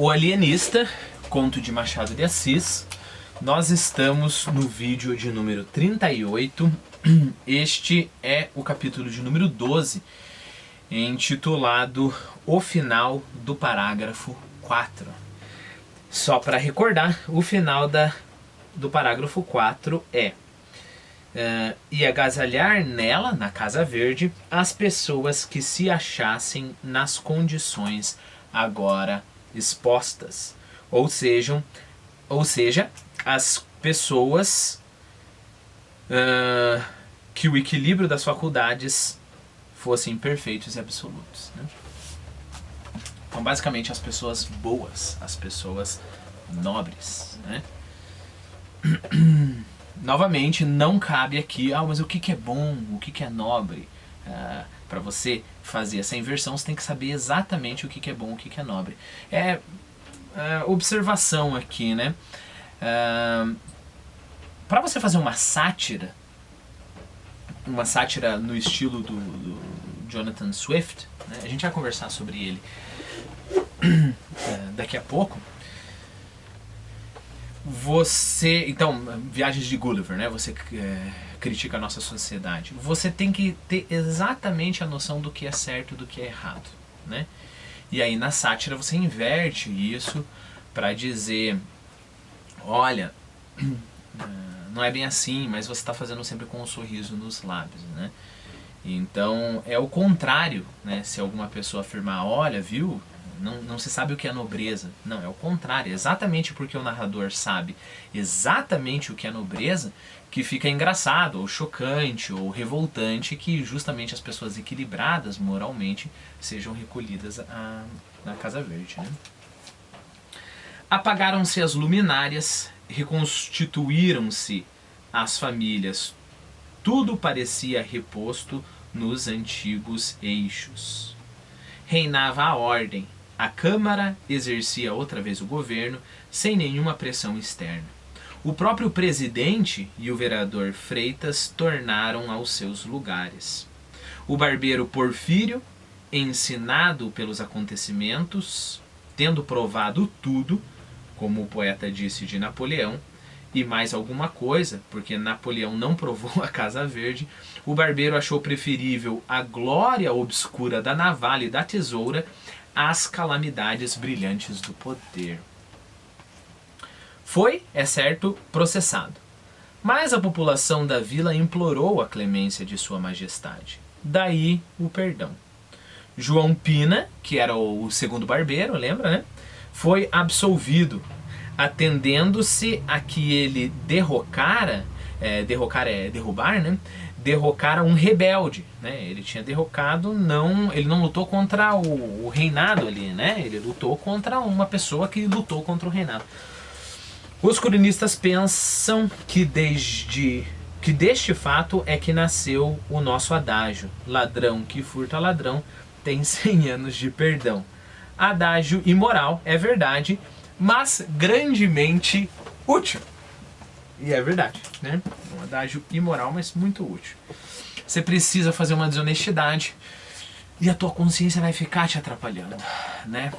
O Alienista, conto de Machado de Assis. Nós estamos no vídeo de número 38. Este é o capítulo de número 12, intitulado O Final do Parágrafo 4. Só para recordar, o final do parágrafo 4 é e agasalhar nela, na Casa Verde, as pessoas que se achassem nas condições agora expostas. Ou seja, as pessoas que o equilíbrio das faculdades fossem perfeitos e absolutos, né? Então, basicamente, as pessoas boas, as pessoas nobres, né? Novamente, não cabe aqui, mas o que é bom, o que é nobre? Para você fazer essa inversão, você tem que saber exatamente o que é bom, o que é nobre. Observação aqui, né? Para você fazer uma sátira no estilo do Jonathan Swift, né? A gente vai conversar sobre ele daqui a pouco. Então, Viagens de Gulliver, né? Você critica a nossa sociedade. Você tem que ter exatamente a noção do que é certo e do que é errado, né? E aí na sátira você inverte isso para dizer, olha, não é bem assim, mas você está fazendo sempre com um sorriso nos lábios, né? Então é o contrário, né? Se alguma pessoa afirmar, olha, viu? Não se sabe o que é nobreza. Não, é o contrário. Exatamente porque o narrador sabe exatamente o que é nobreza, que fica engraçado, ou chocante, ou revoltante, que justamente as pessoas equilibradas moralmente sejam recolhidas na Casa Verde, né? Apagaram-se as luminárias, reconstituíram-se as famílias. Tudo parecia reposto nos antigos eixos. Reinava a ordem. A Câmara exercia outra vez o governo, sem nenhuma pressão externa. O próprio presidente e o vereador Freitas tornaram aos seus lugares. O barbeiro Porfírio, ensinado pelos acontecimentos, tendo provado tudo, como o poeta disse de Napoleão, e mais alguma coisa, porque Napoleão não provou a Casa Verde, o barbeiro achou preferível a glória obscura da navalha e da tesoura às calamidades brilhantes do poder. Foi, é certo, processado. Mas a população da vila implorou a clemência de Sua Majestade. Daí o perdão. João Pina, que era o segundo barbeiro, lembra, né? Foi absolvido, atendendo-se a que ele derrocara, derrubar, né? Derrocara um rebelde, né? Ele tinha derrocado, ele não lutou contra o reinado ali, né? Ele lutou contra uma pessoa que lutou contra o reinado. Os cronistas pensam que deste fato é que nasceu o nosso adágio: ladrão que furta ladrão tem 100 anos de perdão. Adágio imoral, é verdade, mas grandemente útil. E é verdade, né? Um adágio imoral, mas muito útil. Você precisa fazer uma desonestidade e a tua consciência vai ficar te atrapalhando, né?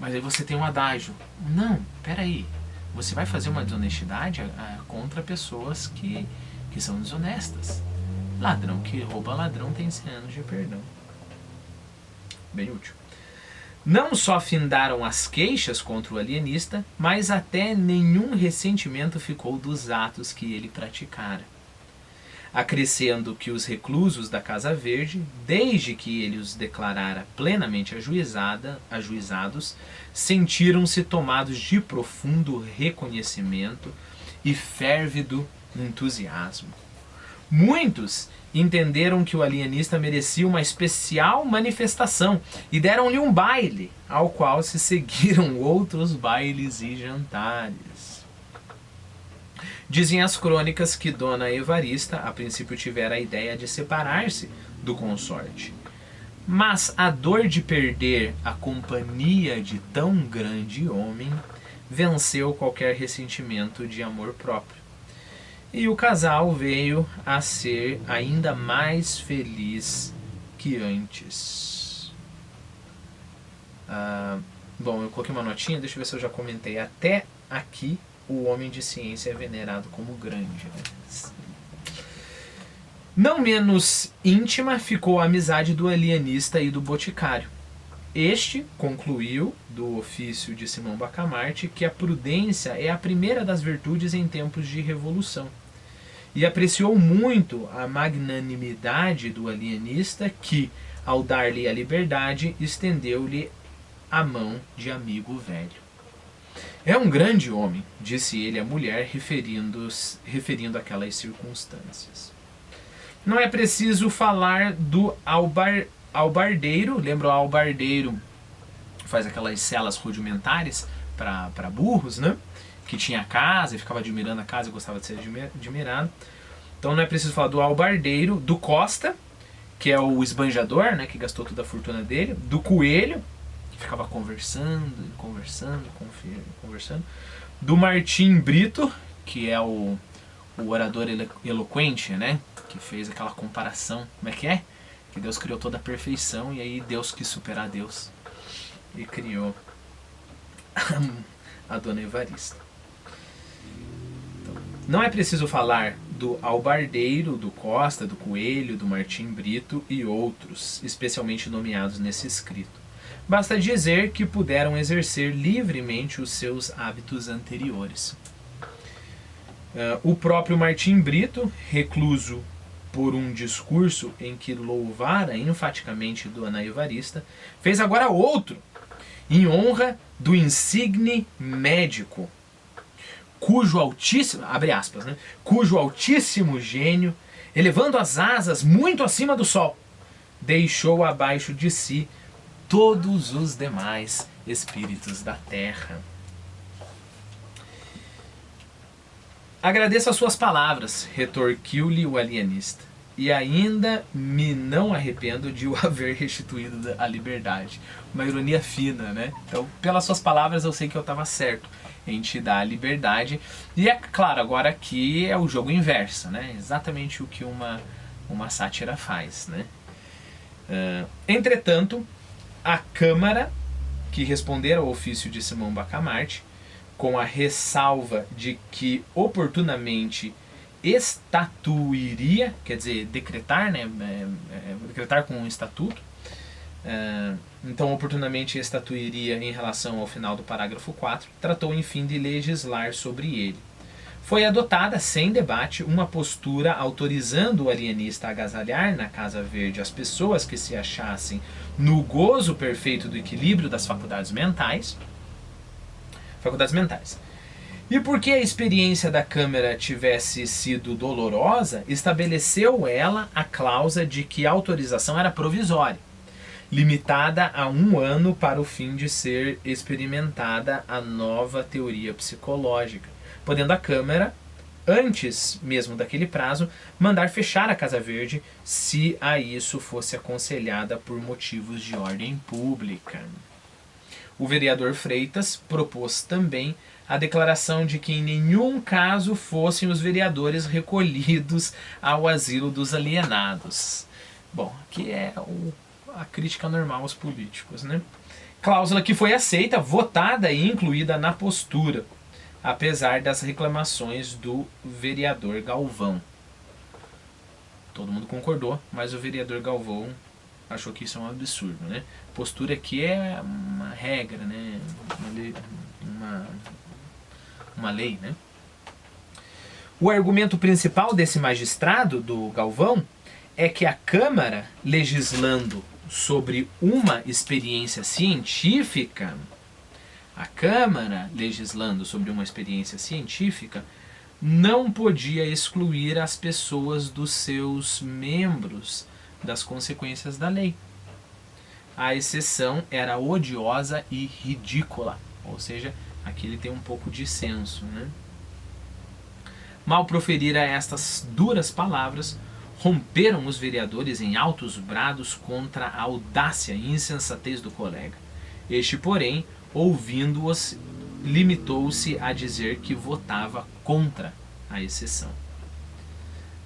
Mas aí você tem um adágio. Não, peraí. Você vai fazer uma desonestidade contra pessoas que são desonestas. Ladrão que rouba ladrão tem 100 anos de perdão. Bem útil. Não só findaram as queixas contra o alienista, mas até nenhum ressentimento ficou dos atos que ele praticara. Acrescendo que os reclusos da Casa Verde, desde que ele os declarara plenamente ajuizados, sentiram-se tomados de profundo reconhecimento e férvido entusiasmo. Muitos entenderam que o alienista merecia uma especial manifestação e deram-lhe um baile, ao qual se seguiram outros bailes e jantares. Dizem as crônicas que Dona Evarista a princípio tivera a ideia de separar-se do consorte. Mas a dor de perder a companhia de tão grande homem venceu qualquer ressentimento de amor próprio. E o casal veio a ser ainda mais feliz que antes. Bom, eu coloquei uma notinha, deixa eu ver se eu já comentei. Até aqui, o homem de ciência é venerado como grande. Né? Não menos íntima ficou a amizade do alienista e do boticário. Este concluiu, do ofício de Simão Bacamarte, que a prudência é a primeira das virtudes em tempos de revolução. E apreciou muito a magnanimidade do alienista que, ao dar-lhe a liberdade, estendeu-lhe a mão de amigo velho. É um grande homem, disse ele à mulher, referindo aquelas circunstâncias. Não é preciso falar do albardeiro, lembra o albardeiro? Faz aquelas celas rudimentares para burros, né? Que tinha casa e ficava admirando a casa e gostava de ser admirado. Então não é preciso falar do albardeiro, do Costa, que é o esbanjador, né? Que gastou toda a fortuna dele, do Coelho, que ficava conversando, do Martim Brito, que é o orador eloquente, né? Que fez aquela comparação, como é que é? Que Deus criou toda a perfeição e aí Deus quis superar Deus e criou a Dona Evarista. Então, não é preciso falar do albardeiro, do Costa, do Coelho, do Martim Brito e outros, especialmente nomeados nesse escrito. Basta dizer que puderam exercer livremente os seus hábitos anteriores. O próprio Martim Brito, recluso por um discurso em que louvara enfaticamente Dona Evarista, fez agora outro, em honra do insigne médico, cujo altíssimo, abre aspas, né, cujo altíssimo gênio, elevando as asas muito acima do sol, deixou abaixo de si todos os demais espíritos da terra. Agradeço as suas palavras, retorquiu-lhe o alienista, e ainda me não arrependo de o haver restituído a liberdade. Uma ironia fina, né? Então, pelas suas palavras, eu sei que eu estava certo em te dar a liberdade. E é claro, agora aqui é o jogo inverso, né? Exatamente o que uma sátira faz, né? Entretanto, a Câmara, que respondera ao ofício de Simão Bacamarte, com a ressalva de que oportunamente estatuiria, quer dizer, decretar, né? Decretar com um estatuto. Então, oportunamente estatuiria em relação ao final do parágrafo 4, tratou, enfim, de legislar sobre ele. Foi adotada, sem debate, uma postura autorizando o alienista a agasalhar na Casa Verde as pessoas que se achassem no gozo perfeito do equilíbrio das faculdades mentais. E porque a experiência da Câmara tivesse sido dolorosa, estabeleceu ela a cláusula de que a autorização era provisória, limitada a 1 ano para o fim de ser experimentada a nova teoria psicológica, podendo a Câmara, antes mesmo daquele prazo, mandar fechar a Casa Verde se a isso fosse aconselhada por motivos de ordem pública. O vereador Freitas propôs também a declaração de que em nenhum caso fossem os vereadores recolhidos ao asilo dos alienados. Bom, aqui é a crítica normal aos políticos, né? Cláusula que foi aceita, votada e incluída na postura, apesar das reclamações do vereador Galvão. Todo mundo concordou, mas o vereador Galvão achou que isso é um absurdo, né? Postura aqui é uma regra, né? Uma lei, né? O argumento principal desse magistrado, do Galvão, é que a Câmara, legislando sobre uma experiência científica, não podia excluir as pessoas dos seus membros das consequências da lei. A exceção era odiosa e ridícula, ou seja, aqui ele tem um pouco de senso, né? Mal proferira estas duras palavras, romperam os vereadores em altos brados contra a audácia e insensatez do colega. Este, porém, ouvindo-os, limitou-se a dizer que votava contra a exceção.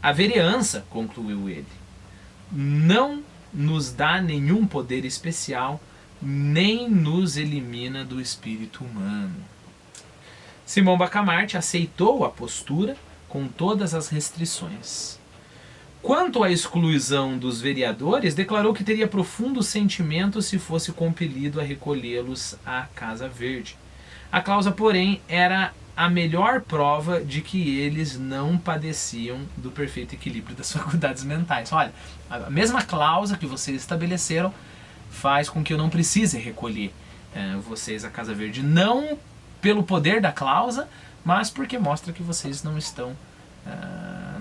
A vereança, concluiu ele, não nos dá nenhum poder especial nem nos elimina do espírito humano. Simão Bacamarte aceitou a postura com todas as restrições. Quanto à exclusão dos vereadores, declarou que teria profundo sentimento se fosse compelido a recolhê-los à Casa Verde. A cláusula, porém, era a melhor prova de que eles não padeciam do perfeito equilíbrio das faculdades mentais. Olha, a mesma cláusula que vocês estabeleceram faz com que eu não precise recolher vocês à Casa Verde. Não pelo poder da cláusula, mas porque mostra que vocês não estão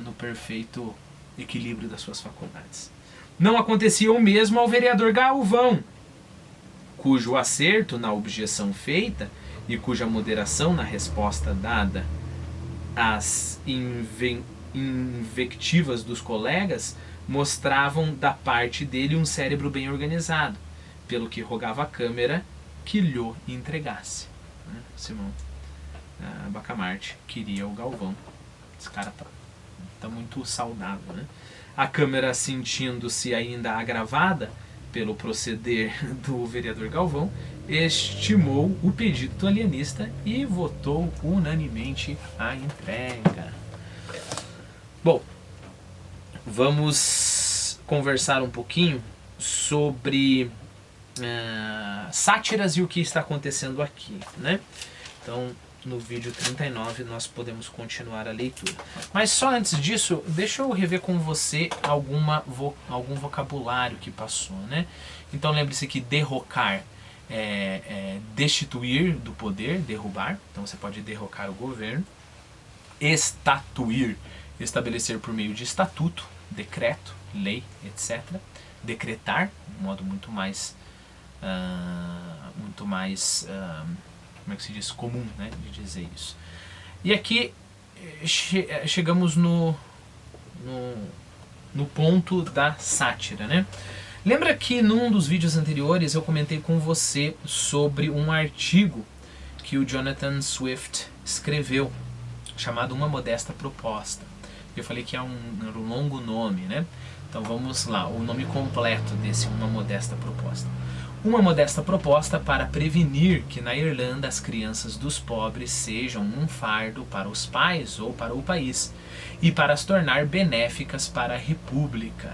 no perfeito equilíbrio das suas faculdades. Não acontecia o mesmo ao vereador Galvão, cujo acerto na objeção feita e cuja moderação na resposta dada às invectivas dos colegas mostravam da parte dele um cérebro bem organizado, pelo que rogava à Câmara que lhe entregasse. Simão Bacamarte queria o Galvão. Esse cara tá muito saudável, né? A Câmara, sentindo-se ainda agravada pelo proceder do vereador Galvão, estimou o pedido do alienista e votou unanimemente a entrega. Bom, vamos conversar um pouquinho sobre sátiras e o que está acontecendo aqui, né? Então, no vídeo 39 nós podemos continuar a leitura. Mas só antes disso, deixa eu rever com você algum vocabulário que passou, né? Então lembre-se que derrocar é destituir do poder, derrubar. Então você pode derrocar o governo. Estatuir, estabelecer por meio de estatuto, decreto, lei, etc. Decretar, um modo muito mais como é que se diz? Comum, né, de dizer isso. E aqui chegamos no ponto da sátira, né? Lembra que num dos vídeos anteriores eu comentei com você sobre um artigo que o Jonathan Swift escreveu, chamado Uma Modesta Proposta. Eu falei que é um longo nome, né? Então vamos lá, o nome completo desse Uma Modesta Proposta. Uma modesta proposta para prevenir que na Irlanda as crianças dos pobres sejam um fardo para os pais ou para o país e para as tornar benéficas para a República.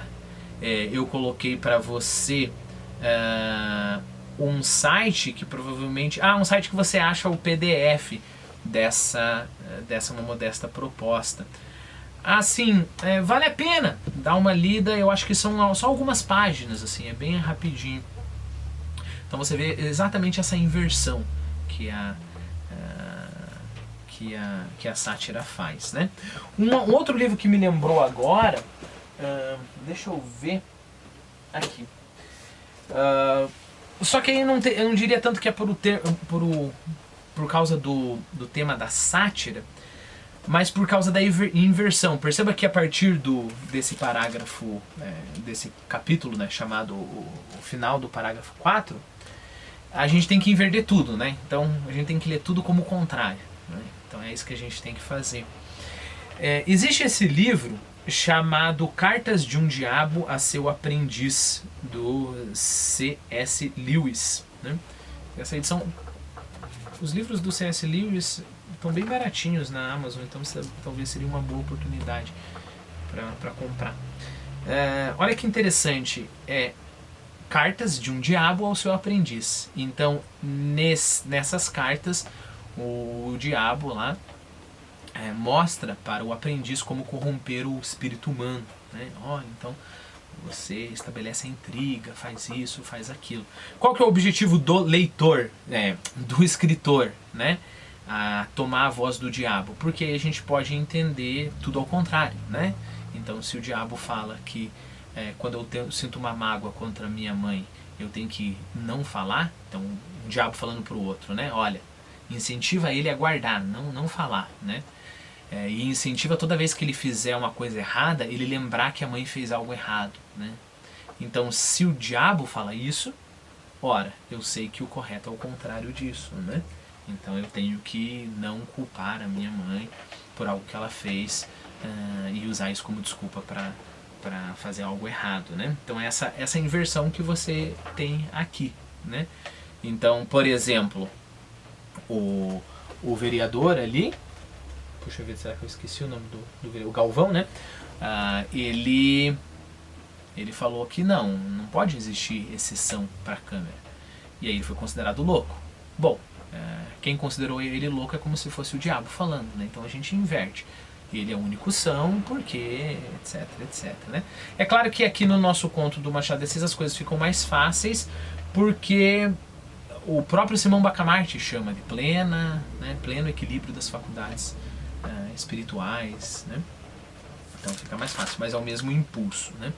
Eu coloquei para você um site que provavelmente... um site que você acha o PDF dessa Uma Modesta Proposta. Assim, vale a pena dar uma lida, eu acho que são só algumas páginas, assim, é bem rapidinho. Então você vê exatamente essa inversão que a sátira faz, né? Um outro livro que me lembrou agora, deixa eu ver aqui. Só que aí eu não diria tanto que é por causa do tema da sátira, mas por causa da inversão. Perceba que a partir desse parágrafo, desse capítulo, né, chamado o final do parágrafo 4, a gente tem que inverter tudo, né? Então a gente tem que ler tudo como o contrário, né? Então é isso que a gente tem que fazer. Existe esse livro chamado Cartas de um Diabo a Seu Aprendiz, do C.S. Lewis, né? Essa edição, os livros do C.S. Lewis estão bem baratinhos na Amazon, então talvez seria uma boa oportunidade para comprar. Olha que interessante, Cartas de um Diabo ao Seu Aprendiz. Então, nessas cartas, o diabo lá mostra para o aprendiz como corromper o espírito humano, né? Então, você estabelece a intriga, faz isso, faz aquilo. Qual que é o objetivo do leitor, do escritor, né? A tomar a voz do diabo? Porque aí a gente pode entender tudo ao contrário, né? Então, se o diabo fala que quando eu sinto uma mágoa contra minha mãe, eu tenho que não falar, então o diabo falando pro outro, né? Olha, incentiva ele a guardar, não falar, né? E incentiva toda vez que ele fizer uma coisa errada, ele lembrar que a mãe fez algo errado, né? Então, se o diabo fala isso, ora, eu sei que o correto é o contrário disso, né? Então eu tenho que não culpar a minha mãe por algo que ela fez e usar isso como desculpa para fazer algo errado, né? Então essa inversão que você tem aqui, né? Então, por exemplo, o vereador ali, puxa vida, será que eu esqueci o nome do vereador? O Galvão, né? Ele falou que não pode existir exceção para a Câmara. E aí ele foi considerado louco. Bom, quem considerou ele louco é como se fosse o diabo falando, né? Então a gente inverte. Ele é o único são, porque, etc, etc, né? É claro que aqui no nosso conto do Machado de Assis as coisas ficam mais fáceis, porque o próprio Simão Bacamarte chama de plena, né? Pleno equilíbrio das faculdades espirituais, né? Então fica mais fácil, mas é o mesmo impulso, né?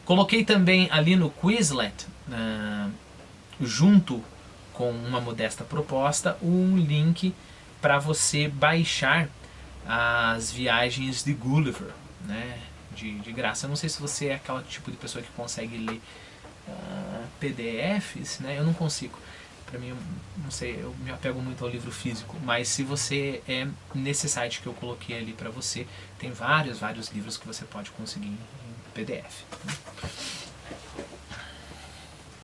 Coloquei também ali no Quizlet, junto com uma modesta proposta, um link para você baixar as viagens de Gulliver, né? De graça. Eu não sei se você é aquele tipo de pessoa que consegue ler PDFs, né? Eu não consigo. Para mim, não sei, eu me apego muito ao livro físico, mas se você é nesse site que eu coloquei ali para você, tem vários livros que você pode conseguir em PDF, né?